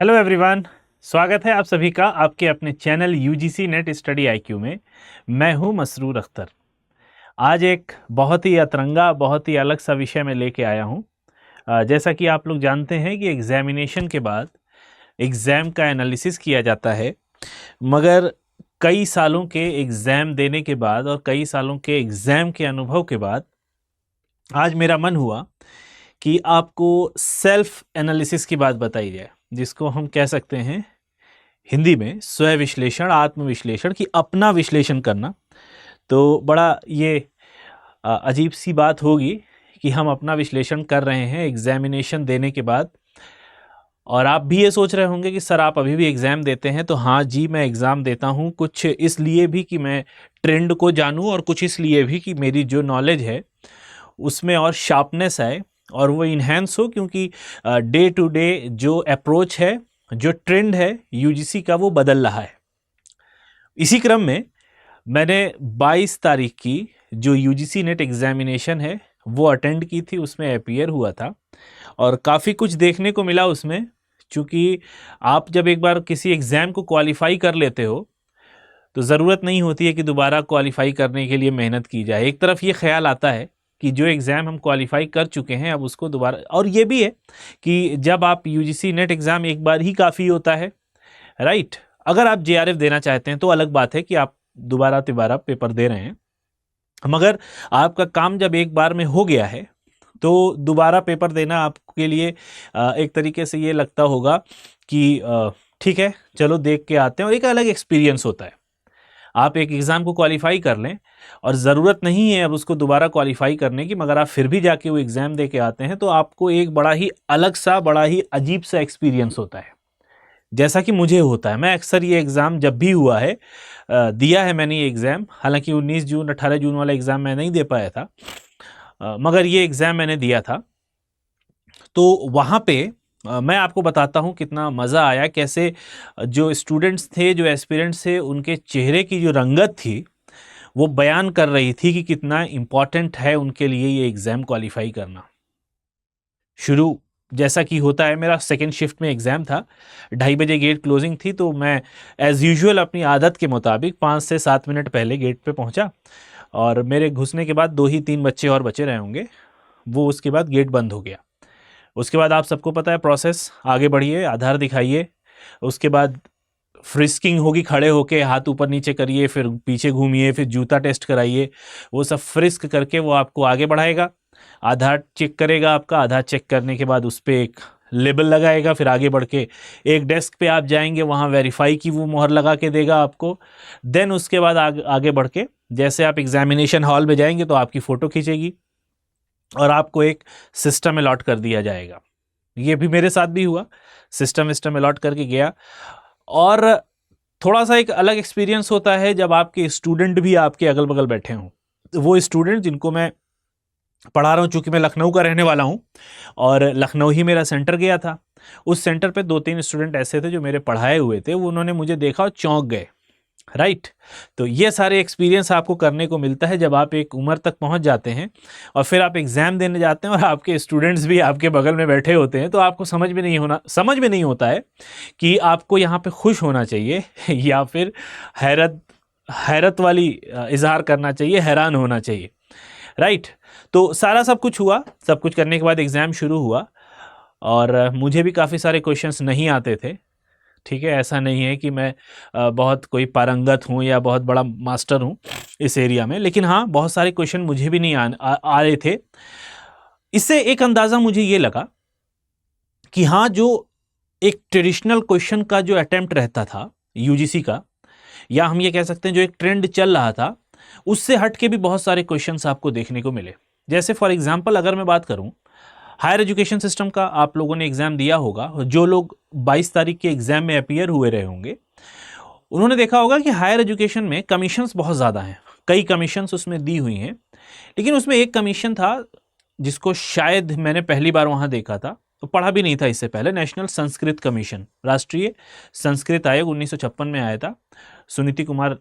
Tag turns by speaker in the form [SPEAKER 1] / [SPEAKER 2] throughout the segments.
[SPEAKER 1] Hello everyone. स्वागत है आप सभी का आपके अपने channel UGC net study IQ में। मैं हूं मसरूर अख्तर। आज एक बहुत ही अतरंगा बहुत ही अलग सा विषय में लेके आया हूं। जैसा कि आप लोग जानते हैं कि एग्जामिनेशन के बाद एग्ज़ाम का एनालिसिस किया जाता है, मगर कई सालों के एग्ज़ाम देने के बाद और कई सालों के एग्ज़ाम के अनुभव के बाद आज मेरा मन हुआ कि आपको सेल्फ एनालिसिस की बात बताई जाए, जिसको हम कह सकते हैं हिंदी में स्व विश्लेषण, आत्मविश्लेषण, कि अपना विश्लेषण करना। तो बड़ा ये अजीब सी बात होगी कि हम अपना विश्लेषण कर रहे हैं एग्जामिनेशन देने के बाद। और आप भी ये सोच रहे होंगे कि सर आप अभी भी एग्ज़ाम देते हैं। तो हाँ जी, मैं एग्ज़ाम देता हूँ, कुछ इसलिए भी कि मैं ट्रेंड को जानूँ और कुछ इसलिए भी कि मेरी जो नॉलेज है उसमें और शार्पनेस आए और वो इन्हेंस हो, क्योंकि डे टू डे जो अप्रोच है, जो ट्रेंड है यूजीसी का, वो बदल रहा है। इसी क्रम में मैंने 22 तारीख की जो यूजीसी नेट एग्जामिनेशन है वो अटेंड की थी, उसमें अपीयर हुआ था और काफ़ी कुछ देखने को मिला उसमें। चूँकि आप जब एक बार किसी एग्ज़ाम को क्वालिफाई कर लेते हो तो ज़रूरत नहीं होती है कि दोबारा क्वालिफाई करने के लिए मेहनत की जाए। एक तरफ ये ख्याल आता है कि जो एग्ज़ाम हम क्वालिफाई कर चुके हैं अब उसको दोबारा, और ये भी है कि जब आप यूजीसी नेट एग्ज़ाम एक बार ही काफ़ी होता है, राइट। अगर आप जेआरएफ देना चाहते हैं तो अलग बात है कि आप दोबारा तिबारा पेपर दे रहे हैं, मगर आपका काम जब एक बार में हो गया है तो दोबारा पेपर देना आपके लिए एक तरीके से ये लगता होगा कि ठीक है चलो देख के आते हैं, और एक अलग एक्सपीरियंस होता है। आप एक एग्ज़ाम को क्वालिफाई कर लें और ज़रूरत नहीं है अब उसको दोबारा क्वालिफाई करने की, मगर आप फिर भी जाके वो एग्ज़ाम दे के आते हैं तो आपको एक बड़ा ही अलग सा, बड़ा ही अजीब सा एक्सपीरियंस होता है, जैसा कि मुझे होता है। मैं अक्सर ये एग्ज़ाम जब भी हुआ है दिया है मैंने ये एग्ज़ाम। हालांकि 19 जून 18 जून वाला एग्ज़ाम मैं नहीं दे पाया था, मगर ये एग्ज़ाम मैंने दिया था। तो वहाँ पे मैं आपको बताता हूँ कितना मज़ा आया, कैसे जो स्टूडेंट्स थे, जो एस्पिरेंट्स थे, उनके चेहरे की जो रंगत थी वो बयान कर रही थी कि कितना इम्पॉर्टेंट है उनके लिए ये एग्ज़ाम क्वालिफाई करना। शुरू जैसा कि होता है, मेरा सेकंड शिफ्ट में एग्ज़ाम था, 2:30 बजे गेट क्लोजिंग थी, तो मैं एज़ यूजुअल अपनी आदत के मुताबिक 5 से 7 मिनट पहले गेट पे पहुंचा और मेरे घुसने के बाद 2 ही 3 बच्चे और बचे रहे होंगे, वो उसके बाद गेट बंद हो गया। उसके बाद आप सबको पता है प्रोसेस, आगे बढ़िए, आधार दिखाइए, उसके बाद फ्रिस्किंग होगी, खड़े होके हाथ ऊपर नीचे करिए, फिर पीछे घूमिए, फिर जूता टेस्ट कराइए। वो सब फ्रिस्क करके वो आपको आगे बढ़ाएगा, आधार चेक करेगा आपका, आधार चेक करने के बाद उस पर एक लेबल लगाएगा, फिर आगे बढ़ के एक डेस्क पे आप जाएंगे, वहाँ वेरीफाई की वो मोहर लगा के देगा आपको। देन उसके बाद आगे बढ़ के जैसे आप एग्जामिनेशन हॉल में जाएंगे तो आपकी फ़ोटो खींचेगी और आपको एक सिस्टम अलॉट कर दिया जाएगा। ये भी मेरे साथ भी हुआ, सिस्टम अलॉट करके गया। और थोड़ा सा एक अलग एक्सपीरियंस होता है जब आपके स्टूडेंट भी आपके अगल बगल बैठे हों। वो स्टूडेंट जिनको मैं पढ़ा रहा हूँ, चूंकि मैं लखनऊ का रहने वाला हूँ और लखनऊ ही मेरा सेंटर गया था, उस सेंटर पे 2-3 स्टूडेंट ऐसे थे जो मेरे पढ़ाए हुए थे, वो उन्होंने मुझे देखा और चौंक गए, राइट। तो ये सारे एक्सपीरियंस आपको करने को मिलता है जब आप एक उम्र तक पहुंच जाते हैं और फिर आप एग्ज़ाम देने जाते हैं और आपके स्टूडेंट्स भी आपके बगल में बैठे होते हैं। तो आपको समझ में नहीं होता है कि आपको यहाँ पे खुश होना चाहिए या फिर हैरत हैरत वाली इजहार करना चाहिए, हैरान होना चाहिए, राइट। तो सारा सब कुछ हुआ, सब कुछ करने के बाद एग्ज़ाम शुरू हुआ और मुझे भी काफ़ी सारे क्वेश्चंस नहीं आते थे, ठीक है। ऐसा नहीं है कि मैं बहुत कोई पारंगत हूँ या बहुत बड़ा मास्टर हूँ इस एरिया में, लेकिन हाँ बहुत सारे क्वेश्चन मुझे भी नहीं आ रहे थे। इससे एक अंदाज़ा मुझे ये लगा कि हाँ, जो एक ट्रेडिशनल क्वेश्चन का जो अटेम्प्ट रहता था यूजीसी का, या हम ये कह सकते हैं जो एक ट्रेंड चल रहा था, उससे हट के भी बहुत सारे क्वेश्चंस आपको देखने को मिले। जैसे फॉर एग्जांपल अगर मैं बात करूं, हायर एजुकेशन सिस्टम का आप लोगों ने एग्ज़ाम दिया होगा, जो लोग 22 तारीख के एग्ज़ाम में अपीयर हुए रहे होंगे उन्होंने देखा होगा कि हायर एजुकेशन में कमीशंस बहुत ज़्यादा हैं, कई कमीशंस उसमें दी हुई हैं। लेकिन उसमें एक कमीशन था जिसको शायद मैंने पहली बार वहाँ देखा था, तो पढ़ा भी नहीं था इससे पहले, नेशनल संस्कृत कमीशन, राष्ट्रीय संस्कृत आयोग 1956 में आया था। सुनीति कुमार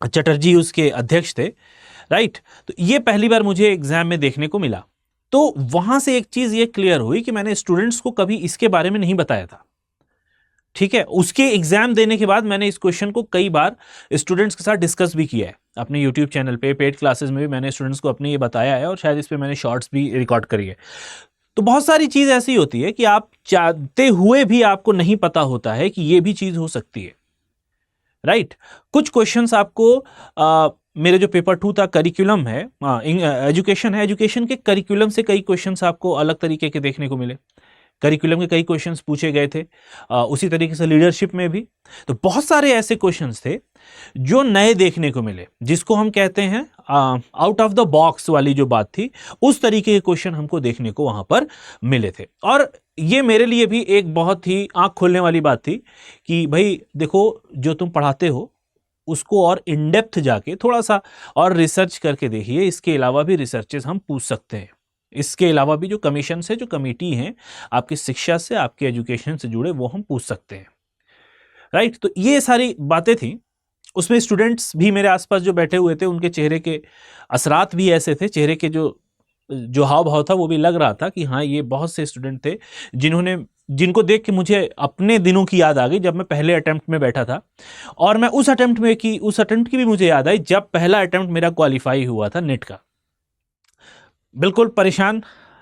[SPEAKER 1] चटर्जी उसके अध्यक्ष थे, राइट। तो ये पहली बार मुझे एग्जाम में देखने को मिला। तो वहां से एक चीज ये क्लियर हुई कि मैंने स्टूडेंट्स को कभी इसके बारे में नहीं बताया था। ठीक है, उसके एग्जाम देने के बाद मैंने इस क्वेश्चन को कई बार स्टूडेंट्स के साथ डिस्कस भी किया है अपने यूट्यूब चैनल पे, पेड क्लासेस में भी मैंने स्टूडेंट्स को अपने ये बताया है, और शायद इस पे मैंने शॉर्ट्स भी रिकॉर्ड करी है। तो बहुत सारी चीज़ ऐसी होती है कि आप चाहते हुए भी आपको नहीं पता होता है कि ये भी चीज़ हो सकती है, राइट। कुछ क्वेश्चंस आपको मेरे जो पेपर 2 था, करिकुलम है, एजुकेशन है, एजुकेशन के करिकुलम से कई क्वेश्चंस आपको अलग तरीके के देखने को मिले। करिकुलम के कई क्वेश्चंस पूछे गए थे, उसी तरीके से लीडरशिप में भी। तो बहुत सारे ऐसे क्वेश्चंस थे जो नए देखने को मिले, जिसको हम कहते हैं आउट ऑफ द बॉक्स वाली जो बात थी, उस तरीके के क्वेश्चन हमको देखने को वहां पर मिले थे। और ये मेरे लिए भी एक बहुत ही आंख खोलने वाली बात थी कि भाई देखो, जो तुम पढ़ाते हो उसको और इन डेप्थ जाके थोड़ा सा और रिसर्च करके देखिए। इसके अलावा भी रिसर्चेस हम पूछ सकते हैं, इसके अलावा भी जो कमीशन से, जो कमेटी हैं आपकी शिक्षा से, आपके एजुकेशन से जुड़े, वो हम पूछ सकते हैं, राइट। तो ये सारी बातें थी। उसमें स्टूडेंट्स भी मेरे आसपास जो बैठे हुए थे, उनके चेहरे के असरात भी ऐसे थे, चेहरे के जो हाव भाव था वो भी लग रहा था कि हाँ, ये बहुत से स्टूडेंट थे जिनको देख के मुझे अपने दिनों की याद आ गई, जब मैं पहले अटेम्प्ट में बैठा था। और मैं उस अटेम्प्ट की भी मुझे याद आई जब पहला अटेम्प्ट मेरा क्वालिफाई हुआ था नेट का। बिल्कुल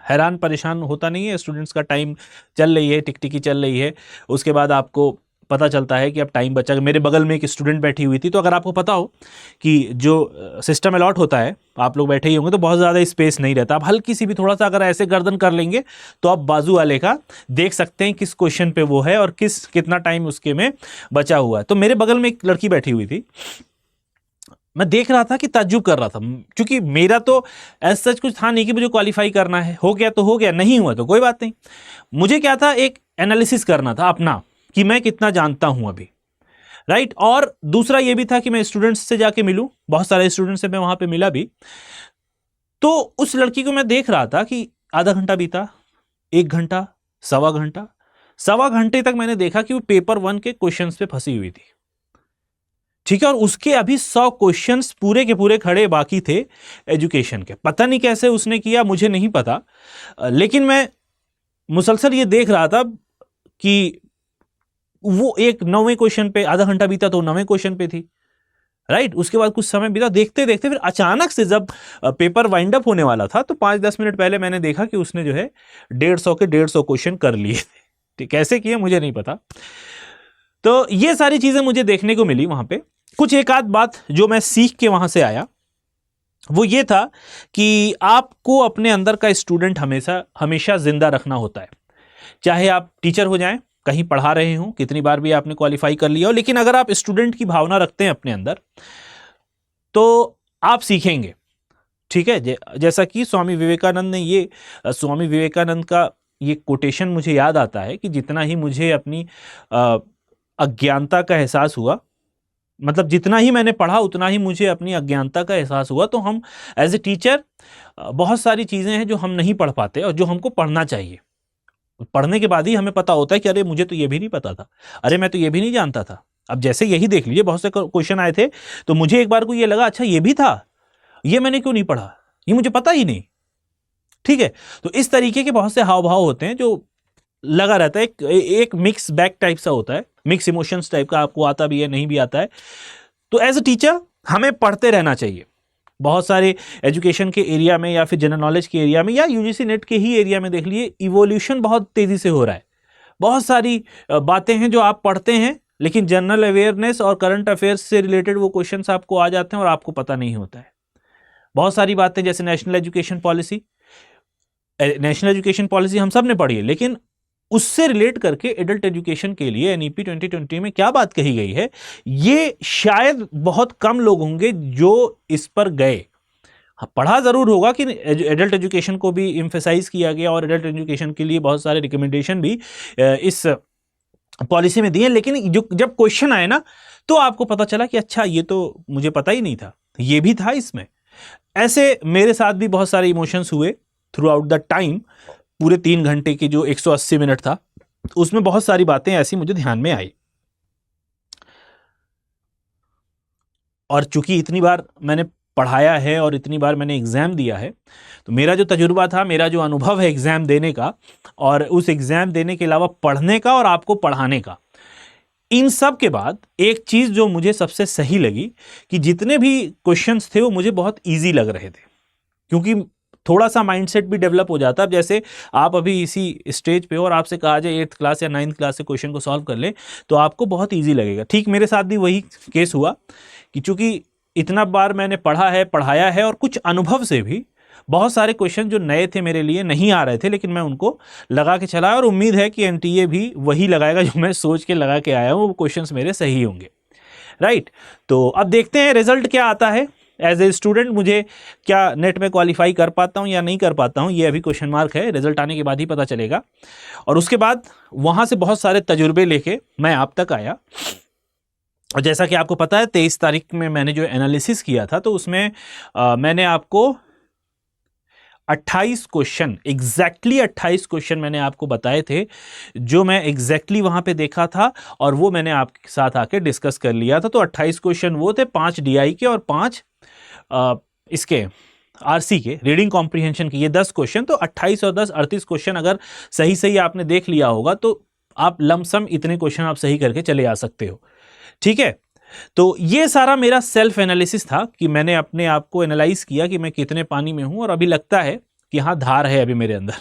[SPEAKER 1] हैरान परेशान होता नहीं है, स्टूडेंट्स का टाइम चल रही है, टिकटिकी चल रही है, उसके बाद आपको पता चलता है कि अब टाइम बचा। मेरे बगल में एक स्टूडेंट बैठी हुई थी, तो अगर आपको पता हो कि जो सिस्टम अलॉट होता है, आप लोग बैठे ही होंगे, तो बहुत ज़्यादा स्पेस नहीं रहता। आप हल्की सी भी थोड़ा सा अगर ऐसे गर्दन कर लेंगे तो आप बाजू वाले का देख सकते हैं किस क्वेश्चन पे वो है और कितना टाइम उसके में बचा हुआ है। तो मेरे बगल में एक लड़की बैठी हुई थी, मैं देख रहा था कि ताज्जुब कर रहा था, क्योंकि मेरा तो ऐसा सच कुछ था नहीं कि मुझे क्वालिफाई करना है, हो गया तो हो गया, नहीं हुआ तो कोई बात नहीं। मुझे क्या था, एक एनालिसिस करना था अपना कि मैं कितना जानता हूं अभी, राइट। और दूसरा ये भी था कि मैं स्टूडेंट्स से जाके मिलूं, बहुत सारे स्टूडेंट्स से मैं वहां पे मिला भी। तो उस लड़की को मैं देख रहा था कि आधा घंटा बीता, 1 घंटा, सवा घंटे तक मैंने देखा कि वो पेपर 1 के क्वेश्चंस पे फंसी हुई थी, ठीक है। और उसके अभी 100 क्वेश्चंस पूरे के पूरे खड़े बाकी थे एजुकेशन के। पता नहीं कैसे उसने किया, मुझे नहीं पता, लेकिन मैं मुसलसल ये देख रहा था कि वो एक 9वें क्वेश्चन पे, आधा घंटा बीता तो 9वें क्वेश्चन पे थी, राइट। उसके बाद कुछ समय बीता, देखते देखते फिर अचानक से जब पेपर वाइंड अप होने वाला था, तो 5-10 मिनट पहले मैंने देखा कि उसने जो है 150 के 150 क्वेश्चन कर लिए थे। कैसे किए मुझे नहीं पता। तो ये सारी चीजें मुझे देखने को मिली वहां पे। कुछ एक आध बात जो मैं सीख के वहां से आया, वो ये था कि आपको अपने अंदर का स्टूडेंट हमेशा जिंदा रखना होता है। चाहे आप टीचर हो जाएं, कहीं पढ़ा रहे हो, कितनी बार भी आपने क्वालिफाई कर लिया हो, लेकिन अगर आप स्टूडेंट की भावना रखते हैं अपने अंदर, तो आप सीखेंगे, ठीक है। जैसा कि स्वामी विवेकानंद का ये कोटेशन मुझे याद आता है कि जितना ही मुझे अपनी अज्ञानता का एहसास हुआ, मतलब जितना ही मैंने पढ़ा उतना ही मुझे अपनी अज्ञानता का एहसास हुआ। तो हम एज ए टीचर बहुत सारी चीज़ें हैं जो हम नहीं पढ़ पाते और जो हमको पढ़ना चाहिए। पढ़ने के बाद ही हमें पता होता है कि अरे मुझे तो ये भी नहीं पता था, अरे मैं तो ये भी नहीं जानता था। अब जैसे यही देख लीजिए, बहुत से क्वेश्चन आए थे, तो मुझे एक बार को ये लगा, अच्छा ये भी था, ये मैंने क्यों नहीं पढ़ा, ये मुझे पता ही नहीं, ठीक है। तो इस तरीके के बहुत से हाव भाव होते हैं जो लगा रहता है, एक मिक्स बैग टाइप सा होता है, मिक्स इमोशंस टाइप का, आपको आता भी है नहीं भी आता है। तो एज अ टीचर हमें पढ़ते रहना चाहिए। बहुत सारे एजुकेशन के एरिया में या फिर जनरल नॉलेज के एरिया में या यूजीसी नेट के ही एरिया में देख लिए, इवोल्यूशन बहुत तेजी से हो रहा है। बहुत सारी बातें हैं जो आप पढ़ते हैं, लेकिन जनरल अवेयरनेस और करंट अफेयर्स से रिलेटेड वो क्वेश्चंस आपको आ जाते हैं और आपको पता नहीं होता है। बहुत सारी बातें जैसे नेशनल एजुकेशन पॉलिसी हम सब ने पढ़ी है, लेकिन उससे रिलेट करके एडल्ट एजुकेशन के लिए एनईपी 2020 में क्या बात कही गई है, ये शायद बहुत कम लोग होंगे जो इस पर गए। हाँ, पढ़ा जरूर होगा कि एडल्ट एजुकेशन को भी एम्फेसाइज किया गया और एडल्ट एजुकेशन के लिए बहुत सारे रिकमेंडेशन भी इस पॉलिसी में दिए, लेकिन जब क्वेश्चन आए ना, तो आपको पता चला कि अच्छा ये तो मुझे पता ही नहीं था, ये भी था इसमें। ऐसे मेरे साथ भी बहुत सारे इमोशंस हुए थ्रू आउट द टाइम। पूरे 3 घंटे की जो 180 मिनट था, उसमें बहुत सारी बातें ऐसी मुझे ध्यान में आई। और चूंकि इतनी बार मैंने पढ़ाया है और इतनी बार मैंने एग्जाम दिया है, तो मेरा जो तजुर्बा था, मेरा जो अनुभव है एग्जाम देने का, और उस एग्जाम देने के अलावा पढ़ने का और आपको पढ़ाने का, इन सब के बाद एक चीज़ जो मुझे सबसे सही लगी कि जितने भी क्वेश्चंस थे वो मुझे बहुत इजी लग रहे थे, क्योंकि थोड़ा सा माइंडसेट भी डेवलप हो जाता है। अब जैसे आप अभी इसी स्टेज पे हो और आपसे कहा जाए 8th क्लास या 9th क्लास से क्वेश्चन को सॉल्व कर ले तो आपको बहुत ईजी लगेगा। ठीक मेरे साथ भी वही केस हुआ कि चूंकि इतना बार मैंने पढ़ा है, पढ़ाया है, और कुछ अनुभव से भी बहुत सारे क्वेश्चन जो नए थे मेरे लिए, नहीं आ रहे थे, लेकिन मैं उनको लगा के चला, और उम्मीद है कि एनटीए भी वही लगाएगा जो मैं सोच के लगा के आया हूँ, वो क्वेश्चंस मेरे सही होंगे। राइट, तो अब देखते हैं रिजल्ट क्या आता है। एज ए स्टूडेंट मुझे क्या नेट में क्वालिफाई कर पाता हूँ या नहीं कर पाता हूँ, ये अभी क्वेश्चन मार्क है, रिजल्ट आने के बाद ही पता चलेगा। और उसके बाद वहाँ से बहुत सारे तजुर्बे लेके मैं आप तक आया, और जैसा कि आपको पता है 23 तारीख में मैंने जो एनालिसिस किया था तो उसमें मैंने आपको 28 क्वेश्चन, एग्जैक्टली 28 क्वेश्चन मैंने आपको बताए थे, जो मैं एग्जैक्टली वहां पे देखा था और वो मैंने आपके साथ आके डिस्कस कर लिया था। तो 28 क्वेश्चन वो थे, 5 डीआई के और 5 इसके आरसी के, रीडिंग कॉम्प्रिहेंशन के, ये 10 क्वेश्चन। तो 28 और 10 38 क्वेश्चन अगर सही सही आपने देख लिया होगा तो आप लमसम इतने क्वेश्चन आप सही करके चले आ सकते हो। ठीक है, तो ये सारा मेरा सेल्फ एनालिसिस था कि मैंने अपने आप को एनालाइज किया कि मैं कितने पानी में हूं, और अभी लगता है कि हाँ धार है अभी मेरे अंदर।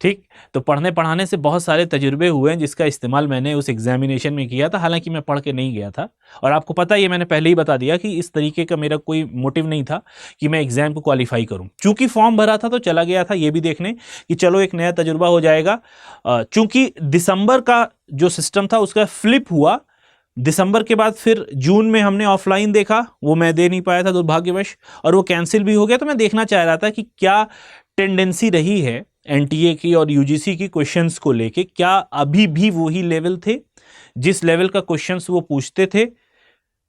[SPEAKER 1] ठीक, तो पढ़ने पढ़ाने से बहुत सारे तजुर्बे हुए हैं जिसका इस्तेमाल मैंने उस एग्जामिनेशन में किया था, हालांकि मैं पढ़ के नहीं गया था। और आपको पता है, मैंने पहले ही बता दिया कि इस तरीके का मेरा कोई मोटिव नहीं था कि मैं एग्जाम को क्वालिफाई करूं। चूंकि फॉर्म भरा था तो चला गया था ये भी देखने कि चलो एक नया तजुर्बा हो जाएगा। चूंकि दिसंबर का जो सिस्टम था उसका फ्लिप हुआ, दिसंबर के बाद फिर जून में हमने ऑफलाइन देखा, वो मैं दे नहीं पाया था दुर्भाग्यवश, और वो कैंसिल भी हो गया। तो मैं देखना चाह रहा था कि क्या टेंडेंसी रही है एनटीए की और यूजीसी की क्वेश्चंस को लेके, क्या अभी भी वही लेवल थे जिस लेवल का क्वेश्चंस वो पूछते थे।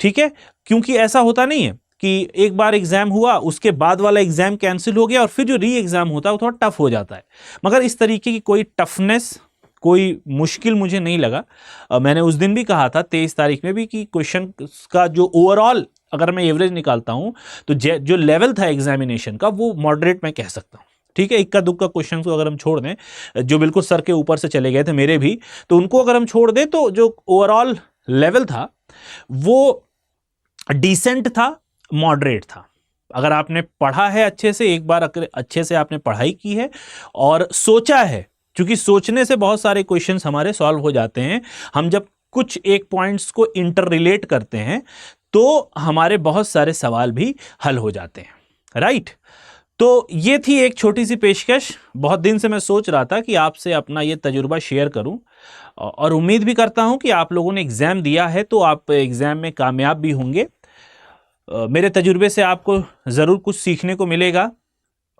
[SPEAKER 1] ठीक है, क्योंकि ऐसा होता नहीं है कि एक बार एग्जाम हुआ उसके बाद वाला एग्जाम कैंसिल हो गया और फिर जो री एग्जाम होता है वो थोड़ा टफ हो जाता है, मगर इस तरीके की कोई टफनेस, कोई मुश्किल मुझे नहीं लगा। मैंने उस दिन भी कहा था 23 तारीख में भी कि क्वेश्चन का जो ओवरऑल अगर मैं एवरेज निकालता हूं तो जो लेवल था एग्जामिनेशन का वो मॉडरेट मैं कह सकता हूं। ठीक है, इक्का दुक्का क्वेश्चन को अगर हम छोड़ दें, जो बिल्कुल सर के ऊपर से चले गए थे मेरे भी, तो उनको अगर हम छोड़ दें तो जो ओवरऑल लेवल था वो डिसेंट था, मॉडरेट था। अगर आपने पढ़ा है अच्छे से, एक बार अच्छे से आपने पढ़ाई की है और सोचा है, क्योंकि सोचने से बहुत सारे क्वेश्चंस हमारे सॉल्व हो जाते हैं। हम जब कुछ एक पॉइंट्स को इंटर रिलेट करते हैं तो हमारे बहुत सारे सवाल भी हल हो जाते हैं। राइट, तो ये थी एक छोटी सी पेशकश। बहुत दिन से मैं सोच रहा था कि आपसे अपना ये तजुर्बा शेयर करूं, और उम्मीद भी करता हूं कि आप लोगों ने एग्जाम दिया है तो आप एग्जाम में कामयाब भी होंगे। मेरे तजुर्बे से आपको ज़रूर कुछ सीखने को मिलेगा,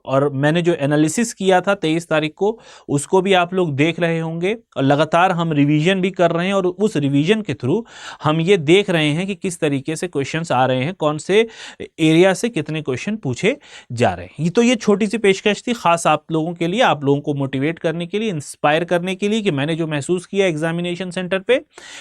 [SPEAKER 1] और मैंने जो एनालिसिस किया था 23 तारीख को उसको भी आप लोग देख रहे होंगे, और लगातार हम रिवीजन भी कर रहे हैं, और उस रिवीजन के थ्रू हम ये देख रहे हैं कि किस तरीके से क्वेश्चंस आ रहे हैं, कौन से एरिया से कितने क्वेश्चन पूछे जा रहे हैं। तो ये छोटी सी पेशकश थी खास आप लोगों के लिए, आप लोगों को मोटिवेट करने के लिए, इंस्पायर करने के लिए कि मैंने जो महसूस किया एग्जामिनेशन सेंटर पे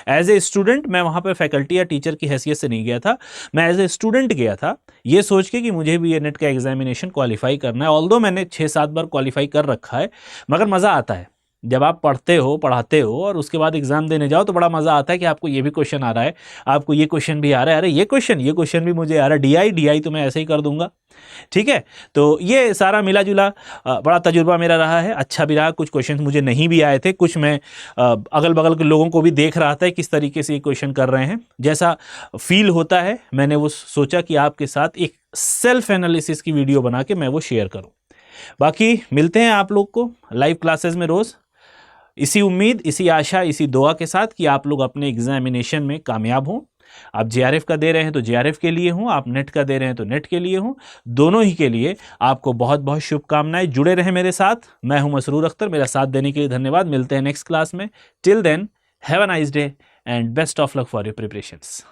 [SPEAKER 1] एज ए स्टूडेंट। मैं वहाँ पर फैकल्टी या टीचर की हैसियत से नहीं गया था, मैं एज ए स्टूडेंट गया था ये सोच के कि मुझे भी ये नेट का एग्जामिनेशन क्वालिफाई करना है। ऑल्दो मैंने 6-7 बार क्वालिफाई कर रखा है, मगर मज़ा आता है जब आप पढ़ते हो, पढ़ाते हो और उसके बाद एग्जाम देने जाओ तो बड़ा मज़ा आता है कि आपको ये भी क्वेश्चन आ रहा है, आपको ये क्वेश्चन भी आ रहा है, अरे ये क्वेश्चन भी मुझे आ रहा है, डीआई तो मैं ऐसे ही कर दूंगा। ठीक है, तो ये सारा मिला जुला बड़ा तजुर्बा मेरा रहा है, अच्छा भी रहा। कुछ क्वेश्चन मुझे नहीं भी आए थे, कुछ मैं अगल बगल के लोगों को भी देख रहा था किस तरीके से ये क्वेश्चन कर रहे हैं, जैसा फील होता है मैंने वो सोचा कि आपके साथ एक सेल्फ एनालिसिस की वीडियो बना के मैं वो शेयर करूं। बाकी मिलते हैं आप लोग को लाइव क्लासेस में रोज़, इसी उम्मीद, इसी आशा, इसी दुआ के साथ कि आप लोग अपने एग्जामिनेशन में कामयाब हों। आप जेआरएफ का दे रहे हैं तो जेआरएफ के लिए हों, आप नेट का दे रहे हैं तो नेट के लिए हों, दोनों ही के लिए आपको बहुत बहुत शुभकामनाएं। जुड़े रहें मेरे साथ, मैं हूं मसरूर अख्तर, मेरा साथ देने के लिए धन्यवाद। मिलते हैं नेक्स्ट क्लास में। Till then have a nice day and best of luck for your preparations.